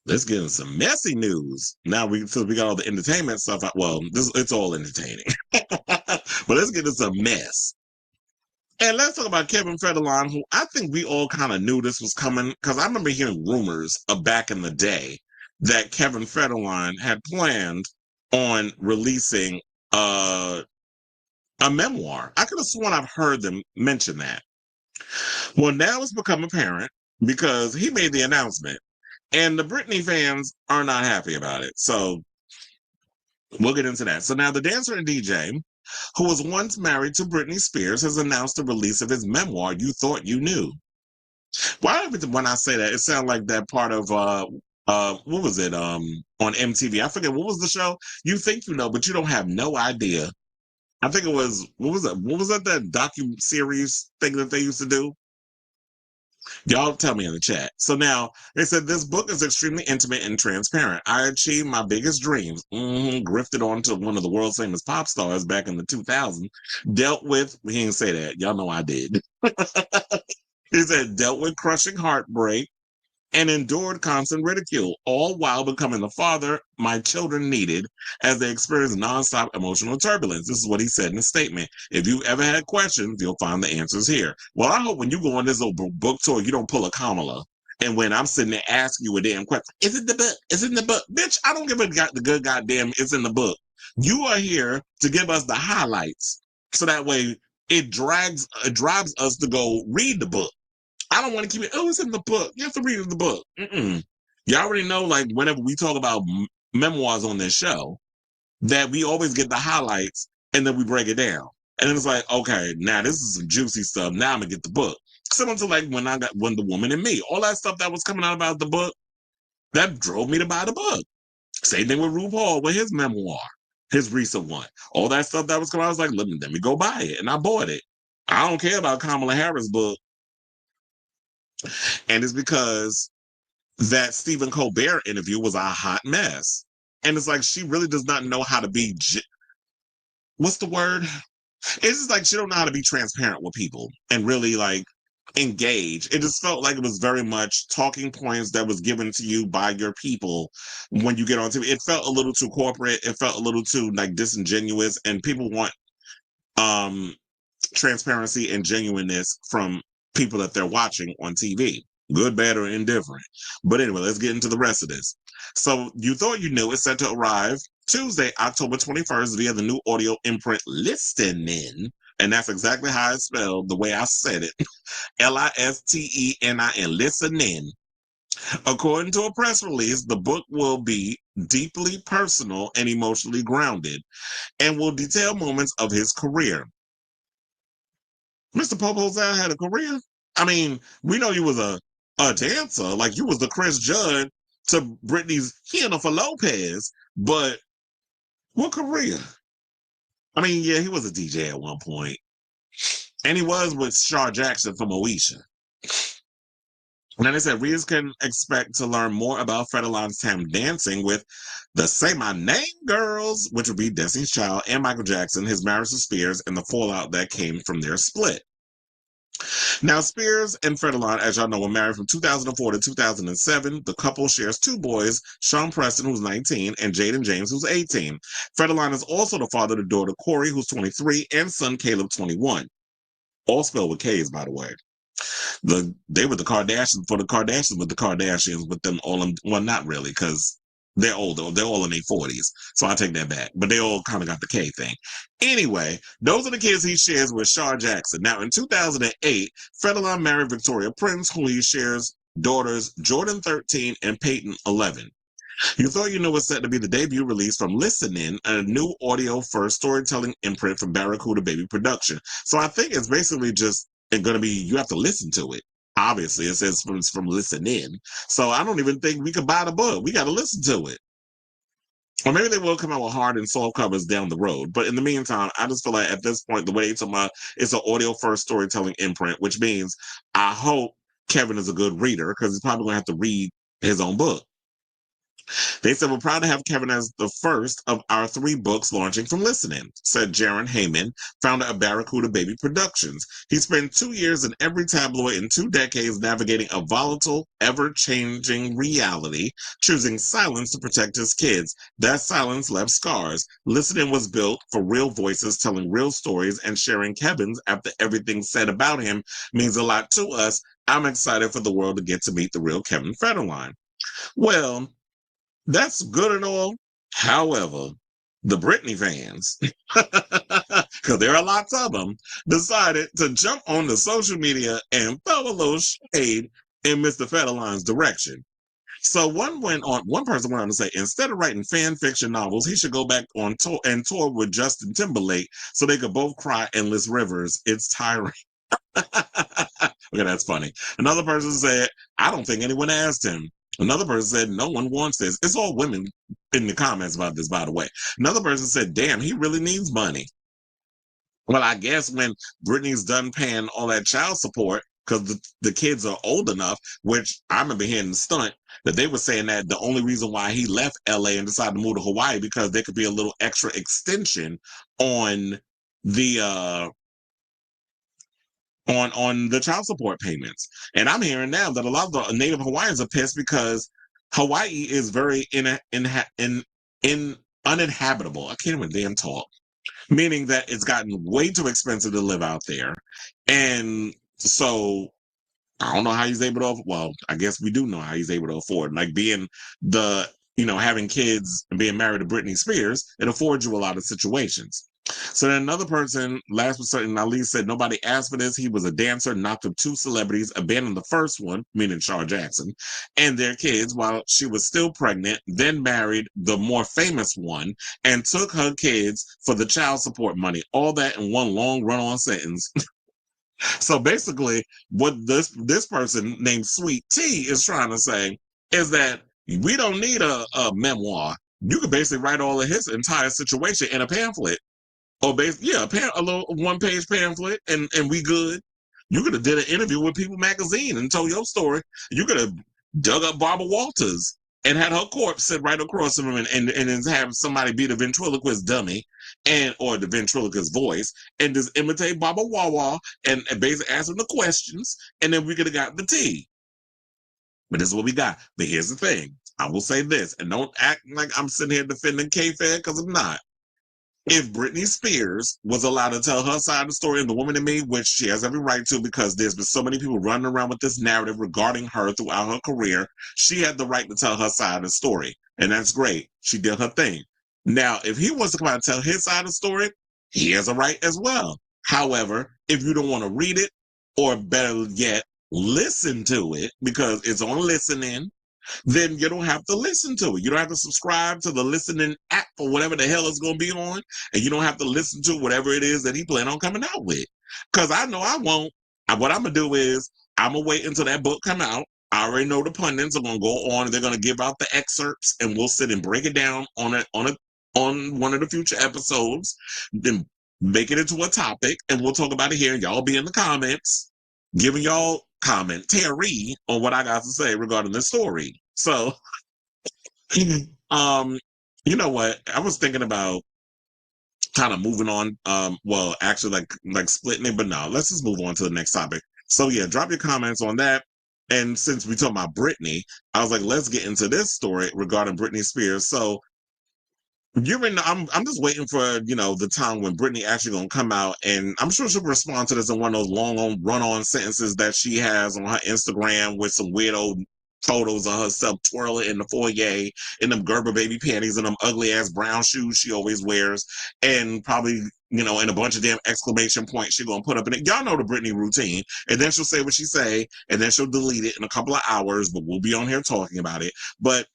Let's get into some messy news. Now since we got all the entertainment stuff out, well, it's all entertaining. But let's get into some mess. And let's talk about Kevin Federline, who I think we all kind of knew this was coming because I remember hearing rumors of back in the day that Kevin Federline had planned on releasing a memoir. I could have sworn I've heard them mention that. Well, now it's become apparent because he made the announcement, and the Britney fans are not happy about it. So we'll get into that. So now the dancer and DJ, who was once married to Britney Spears, has announced the release of his memoir, You Thought You Knew. Why when I say that, it sounds like that part of what was it? On MTV. I forget what was the show? You think you know, but you don't have no idea. I think it was what was it? What was that docu series thing that they used to do? Y'all tell me in the chat. So now they said this book is extremely intimate and transparent. I achieved my biggest dreams. Grifted onto one of the world's famous pop stars back in the 2000s. Dealt with, he didn't say that. Y'all know I did. He said, dealt with crushing heartbreak and endured constant ridicule, all while becoming the father my children needed as they experienced nonstop emotional turbulence. This is what he said in the statement. If you've ever had questions, you'll find the answers here. Well, I hope when you go on this little book tour, you don't pull a Kamala. And when I'm sitting there asking you a damn question, is it the book? Is it in the book? Bitch, I don't give a the good goddamn it's in the book. You are here to give us the highlights. So that way it drives us to go read the book. I don't want to keep it. Oh, it's in the book. You have to read the book. You already know, like, whenever we talk about memoirs on this show, that we always get the highlights and then we break it down. And then it's like, okay, now this is some juicy stuff. Now I'm gonna get the book. Similar to like when I got Wonder Woman and Me, all that stuff that was coming out about the book, that drove me to buy the book. Same thing with RuPaul with his memoir, his recent one. All that stuff that was coming out, I was like, let me go buy it, and I bought it. I don't care about Kamala Harris' book. And it's because that Stephen Colbert interview was a hot mess. And it's like she really does not know how to be, what's the word? It's just like she don't know how to be transparent with people and really like engage. It just felt like it was very much talking points that was given to you by your people when you get on TV. It felt a little too corporate. It felt a little too like disingenuous, and people want um transparency and genuineness from people that they're watching on TV, good, bad, or indifferent. But anyway, let's get into the rest of this. So You Thought You Knew is set to arrive Tuesday, October 21st via the new audio imprint Listenin. And that's exactly how it's spelled, the way I said it. Listenin, Listenin. According to a press release, the book will be deeply personal and emotionally grounded and will detail moments of his career. Mr. Popo had a career. I mean, we know you was a dancer, like you was the Chris Judd to Britney's Jennifer Lopez, but what career? I mean, yeah, he was a DJ at one point, and he was with Shar Jackson from Moesha. And then they said readers can expect to learn more about Federline's time dancing with the Say My Name Girls, which would be Destiny's Child and Michael Jackson, his marriage to Spears, and the fallout that came from their split. Now, Spears and Federline, as y'all know, were married from 2004 to 2007. The couple shares two boys, Sean Preston, who's 19, and Jaden James, who's 18. Federline is also the father of daughter Corey, who's 23, and son Caleb, 21. All spelled with K's, by the way. They were the Kardashians for the Kardashians with the Kardashians with them all in, well, not really, because they're older. They're all in their 40s. So I take that back. But they all kind of got the K thing. Anyway, those are the kids he shares with Shar Jackson. Now, in 2008, Federline married Victoria Prince, who he shares daughters Jordan 13 and Peyton 11. You Thought You Knew was set to be the debut release from Listenin, a new audio-first storytelling imprint from Barracuda Baby Production. So I think it's basically just going to be, you have to listen to it. Obviously, it says from Listenin. So I don't even think we could buy the book. We got to listen to it. Or maybe they will come out with hard and soft covers down the road. But in the meantime, I just feel like at this point, the way they talk about it's an audio-first storytelling imprint, which means I hope Kevin is a good reader because he's probably going to have to read his own book. They said, we're proud to have Kevin as the first of our 3 books launching from listening, said Jaron Heyman, founder of Barracuda Baby Productions. He spent 2 years in every tabloid and 2 decades navigating a volatile, ever-changing reality, choosing silence to protect his kids. That silence left scars. Listening was built for real voices telling real stories, and sharing Kevin's after everything said about him means a lot to us. I'm excited for the world to get to meet the real Kevin Federline. Well, that's good and all. However, the Britney fans, because there are lots of them, decided to jump on the social media and throw a little shade in Mr. Federline's direction. So one person went on to say, instead of writing fan fiction novels, he should go back on tour and tour with Justin Timberlake so they could both cry endless rivers. It's tiring. Okay, that's funny. Another person said, I don't think anyone asked him. Another person said, no one wants this. It's all women in the comments about this, by the way. Another person said, damn, he really needs money. Well, I guess when Britney's done paying all that child support, because the kids are old enough, which I remember hearing the stunt, that they were saying that the only reason why he left LA and decided to move to Hawaii, because there could be a little extra extension on the on the child support payments. And I'm hearing now that a lot of the Native Hawaiians are pissed because Hawaii is very uninhabitable. I can't even damn talk. Meaning that it's gotten way too expensive to live out there. And so I don't know how he's able to, well, I guess we do know how he's able to afford. Like being having kids and being married to Britney Spears, it affords you a lot of situations. So then another person, last but certainly not least, said nobody asked for this. He was a dancer, knocked up 2 celebrities, abandoned the first one, meaning Shar Jackson, and their kids while she was still pregnant, then married the more famous one and took her kids for the child support money. All that in one long run-on sentence. So basically, what this person named Sweet Tea is trying to say is that we don't need a memoir. You could basically write all of his entire situation in a pamphlet. Or a little 1-page pamphlet, and we good. You could have did an interview with People Magazine and told your story. You could have dug up Barbara Walters and had her corpse sit right across from him, and have somebody be the ventriloquist dummy or the ventriloquist voice and just imitate Barbara Wawa and basically answer the questions, and then we could have got the tea. But this is what we got. But here's the thing: I will say this, and don't act like I'm sitting here defending K-Fed, because I'm not. If Britney Spears was allowed to tell her side of the story, and the woman in me, which she has every right to, because there's been so many people running around with this narrative regarding her throughout her career, she had the right to tell her side of the story. And that's great. She did her thing. Now, if he wants to come out and tell his side of the story, he has a right as well. However, if you don't want to read it, or better yet, listen to it, because it's on listening, then you don't have to listen to it. You don't have to subscribe to the listening app or whatever the hell it's going to be on. And you don't have to listen to whatever it is that he plan on coming out with. Because I know I won't. What I'm going to do is I'm going to wait until that book come out. I already know the pundits are going to go on and they're going to give out the excerpts, and we'll sit and break it down on one of the future episodes. Then make it into a topic, and we'll talk about it here. Y'all be in the comments, giving y'all commentary on what I got to say regarding this story. So, you know what? I was thinking about kind of moving on. Well, actually, like splitting it, but no, let's just move on to the next topic. So yeah, drop your comments on that. And since we talking about Britney, I was like, let's get into this story regarding Britney Spears. So I'm just waiting for, the time when Britney actually gonna come out, and I'm sure she'll respond to this in one of those long run-on sentences that she has on her Instagram with some weirdo photos of herself twirling in the foyer in them Gerber baby panties and them ugly ass brown shoes she always wears, and probably, in a bunch of damn exclamation points she gonna put up in it. Y'all know the Britney routine. And then she'll say what she say, and then she'll delete it in a couple of hours, but we'll be on here talking about it. But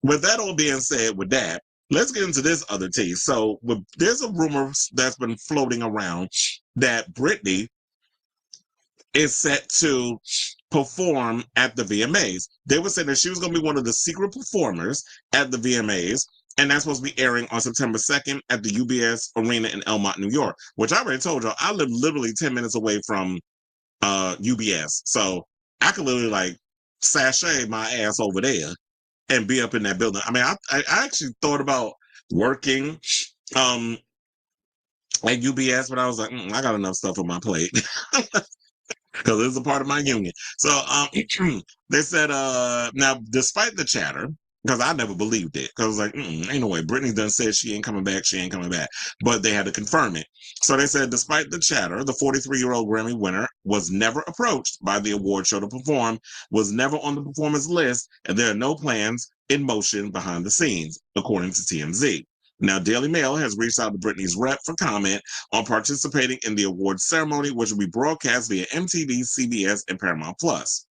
with that all being said, with that, let's get into this other tea. So there's a rumor that's been floating around that Britney is set to perform at the VMAs. They were saying that she was going to be one of the secret performers at the VMAs, and that's supposed to be airing on September 2nd at the UBS Arena in Elmont, New York, which I already told y'all, I live literally 10 minutes away from UBS. So I could literally sashay my ass over there and be up in that building. I mean, I actually thought about working at UBS, but I was like, I got enough stuff on my plate. Because it's a part of my union. So they said, now, despite the chatter, because I never believed it, because I was like, ain't no way. Britney done said she ain't coming back, she ain't coming back. But they had to confirm it. So they said, despite the chatter, the 43-year-old Grammy winner was never approached by the award show to perform, was never on the performance list, and there are no plans in motion behind the scenes, according to TMZ. Now, Daily Mail has reached out to Britney's rep for comment on participating in the awards ceremony, which will be broadcast via MTV, CBS, and Paramount Plus.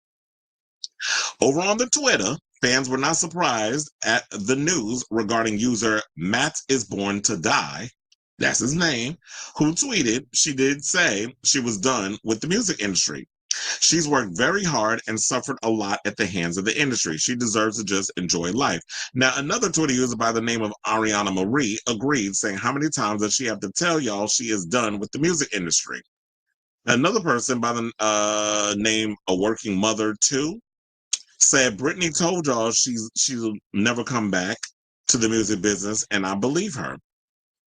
Over on the Twitter, fans were not surprised at the news regarding user Matt is Born to Die, that's his name, who tweeted she did say she was done with the music industry. She's worked very hard and suffered a lot at the hands of the industry. She deserves to just enjoy life. Now, another Twitter user by the name of Ariana Marie agreed, saying, how many times does she have to tell y'all she is done with the music industry? Another person by the name A Working Mother Too said, Britney told y'all she'll never come back to the music business, and I believe her.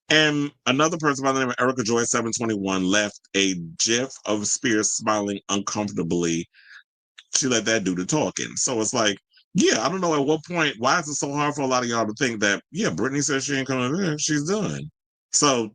And another person by the name of Erica Joy 721 left a gif of Spears smiling uncomfortably. She let that do the talking. So it's like, yeah, I don't know at what point, why is it so hard for a lot of y'all to think that, yeah, Britney says she ain't coming back, she's done. So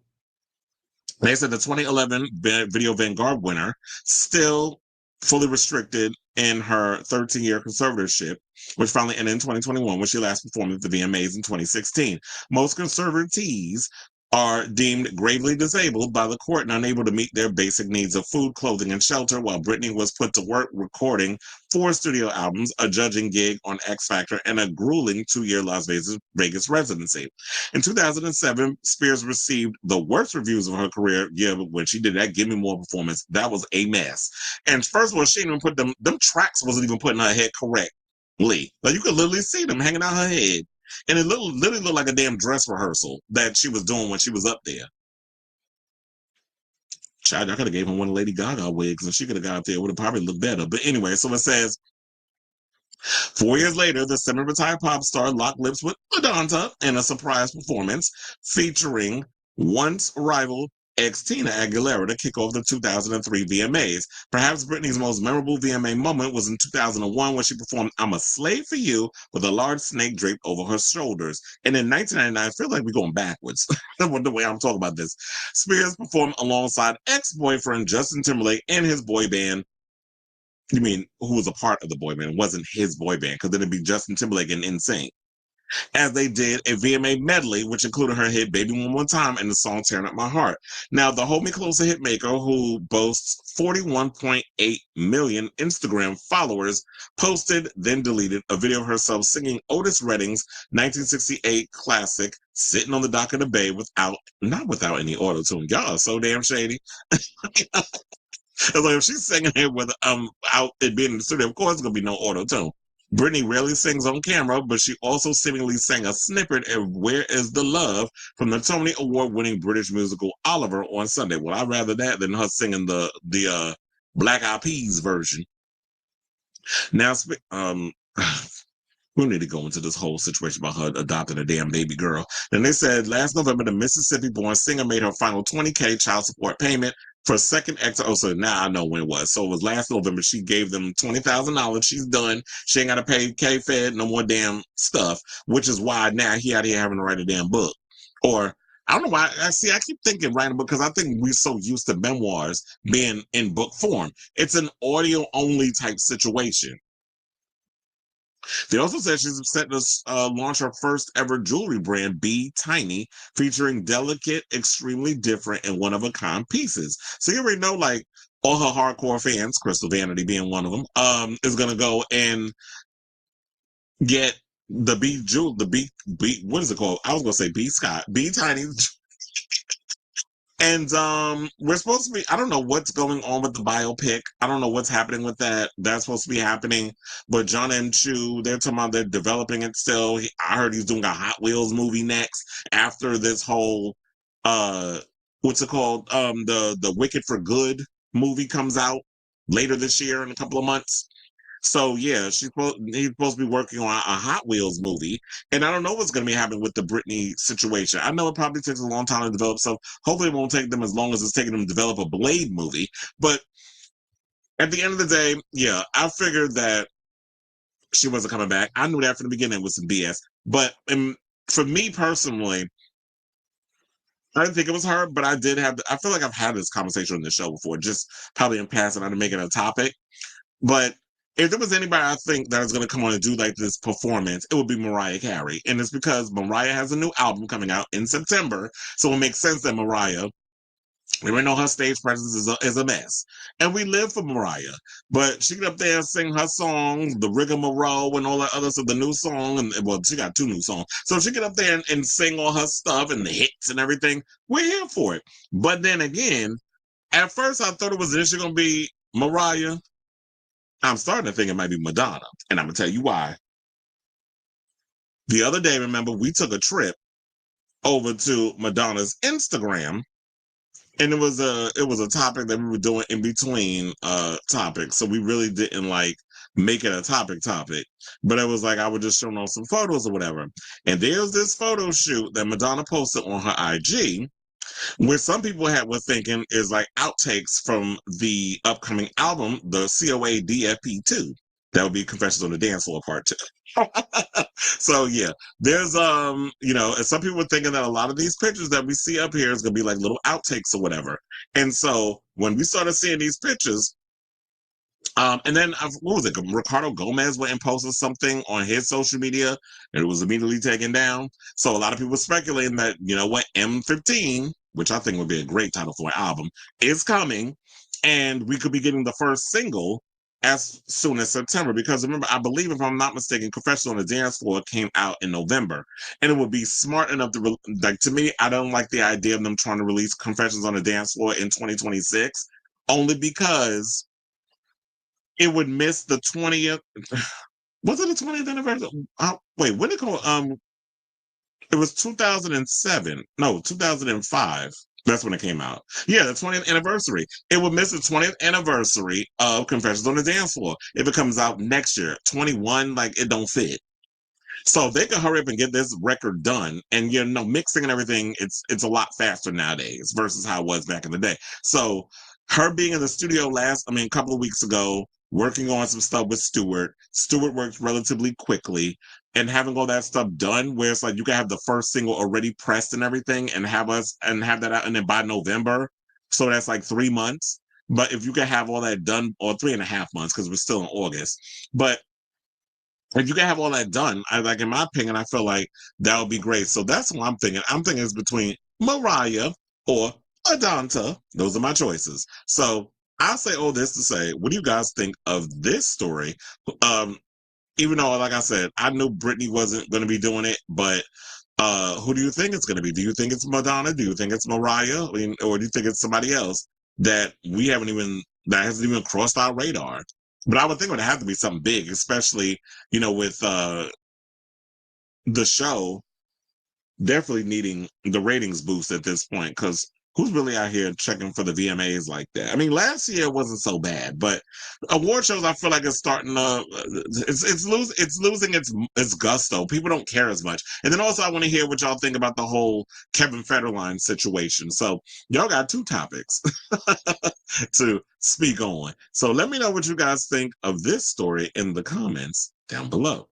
they said the 2011 Video Vanguard winner still fully restricted in her 13-year conservatorship, which finally ended in 2021 when she last performed at the VMAs in 2016. Most conservatees are deemed gravely disabled by the court and unable to meet their basic needs of food, clothing, and shelter, while Britney was put to work recording 4 studio albums, a judging gig on X Factor, and a grueling 2-year Las Vegas residency. In 2007, Spears received the worst reviews of her career. Yeah, but when she did that Give Me More performance, that was a mess. And first of all, she didn't even put them tracks wasn't even put in her head correctly. Like you could literally see them hanging out her head. And it literally looked like a damn dress rehearsal that she was doing when she was up there. Child, I could have gave him one of Lady Gaga wigs and she could have got up there. It would have probably looked better. But anyway, so it says, 4 years later, the semi-retired pop star locked lips with Madonna in a surprise performance featuring once rival ex-Tina Aguilera to kick off the 2003 VMAs. Perhaps Britney's most memorable VMA moment was in 2001 when she performed I'm a Slave for You with a large snake draped over her shoulders. And in 1999, I feel like we're going backwards the way I'm talking about this. Spears performed alongside ex-boyfriend Justin Timberlake and his boy band. You mean who was a part of the boy band? It wasn't his boy band, because then it'd be Justin Timberlake and NSYNC. As they did a VMA medley, which included her hit Baby One More Time and the song Tearing Up My Heart. Now, the Hold Me Closer hitmaker, who boasts 41.8 million Instagram followers, posted, then deleted, a video of herself singing Otis Redding's 1968 classic, Sitting on the Dock of the Bay, not without any auto-tune. Y'all are so damn shady. It's like if she's singing it with out it being in the studio, of course it's gonna be no auto tune. Britney rarely sings on camera, but she also seemingly sang a snippet of Where Is the Love from the Tony Award-winning British musical Oliver on Sunday. Well, I'd rather that than her singing the Black Eyed Peas version. Now, we need to go into this whole situation about her adopting a damn baby girl. Then they said last November, the Mississippi-born singer made her final $20K child support payment for a second ex. Oh, so now I know when it was. So it was last November. She gave them $20,000. She's done. She ain't got to pay K-Fed no more damn stuff, which is why now he out here having to write a damn book. Or I don't know why. I keep thinking writing a book because I think we're so used to memoirs being in book form. It's an audio-only type situation. They also said she's set to launch her first ever jewelry brand, Be Tiny, featuring delicate, extremely different, and one-of-a-kind pieces. So you already know, like, all her hardcore fans, Crystal Vanity being one of them, is going to go and get the what is it called? I was going to say Be Scott, Be Tiny. And we're supposed to be, I don't know what's going on with the biopic. I don't know what's happening with that. That's supposed to be happening. But John M. Chu, they're talking about they're developing it still. I heard he's doing a Hot Wheels movie next after this whole, what's it called? The Wicked for Good movie comes out later this year in a couple of months. So yeah, he's supposed to be working on a Hot Wheels movie, and I don't know what's going to be happening with the Britney situation. I know it probably takes a long time to develop, so hopefully it won't take them as long as it's taking them to develop a Blade movie. But at the end of the day, yeah, I figured that she wasn't coming back. I knew that from the beginning with some BS. But for me personally, I didn't think it was her, but I did have. I feel like I've had this conversation on the show before, just probably in passing. I didn't make it a topic. But if there was anybody I think that is going to come on and do like this performance, it would be Mariah Carey. And it's because Mariah has a new album coming out in September. So it makes sense that Mariah, we know her stage presence is a mess. And we live for Mariah. But she get up there and sing her songs, the rigmarole and all that other stuff, the new song. And well, she got 2 new songs. So she get up there and sing all her stuff and the hits and everything. We're here for it. But then again, at first I thought it was initially going to be Mariah. I'm starting to think it might be Madonna, and I'm gonna tell you why. The other day, remember, we took a trip over to Madonna's Instagram, and it was a topic that we were doing in between topics, so we really didn't like make it a topic, but it was like I was just showing off some photos or whatever. And there's this photo shoot that Madonna posted on her IG, where some people were thinking is like outtakes from the upcoming album, the COADFP2. That would be Confessions on the Dance Floor Part 2. So yeah, there's and some people were thinking that a lot of these pictures that we see up here is gonna be like little outtakes or whatever. And so when we started seeing these pictures, and then what was it? Ricardo Gomez went and posted something on his social media, and it was immediately taken down. So a lot of people were speculating that M15, which I think would be a great title for an album, is coming, and we could be getting the first single as soon as September. Because remember, I believe if I'm not mistaken, Confessions on the Dance Floor came out in November, and it would be smart enough to me. I don't like the idea of them trying to release Confessions on the Dance Floor in 2026, only because it would miss the 20th. Was it the 20th anniversary? Wait, when did it go? It was 2007. No, 2005. That's when it came out. Yeah, the 20th anniversary. It would miss the 20th anniversary of Confessions on the Dance Floor if it comes out next year. 21, like it don't fit. So they can hurry up and get this record done. And mixing and everything, it's a lot faster nowadays versus how it was back in the day. So her being in the studio a couple of weeks ago, working on some stuff with Stewart. Stewart worked relatively quickly, and having all that stuff done where it's like you can have the first single already pressed and everything and have that out, and then by November. So that's like 3 months. But if you can have all that done, or 3.5 months, because we're still in August. But if you can have all that done, in my opinion, I feel like that would be great. So that's what I'm thinking. I'm thinking it's between Mariah or Adanta. Those are my choices. So I'll say all this to say, what do you guys think of this story? Even though, like I said, I knew Britney wasn't going to be doing it, but who do you think it's going to be? Do you think it's Madonna? Do you think it's Mariah? Or do you think it's somebody else that hasn't even crossed our radar? But I would think it would have to be something big, especially, with the show definitely needing the ratings boost at this point, because who's really out here checking for the VMAs like that? I mean, last year it wasn't so bad, but award shows, I feel like it's starting to it's losing its gusto. People don't care as much. And then also I want to hear what y'all think about the whole Kevin Federline situation. So y'all got 2 topics to speak on. So let me know what you guys think of this story in the comments down below.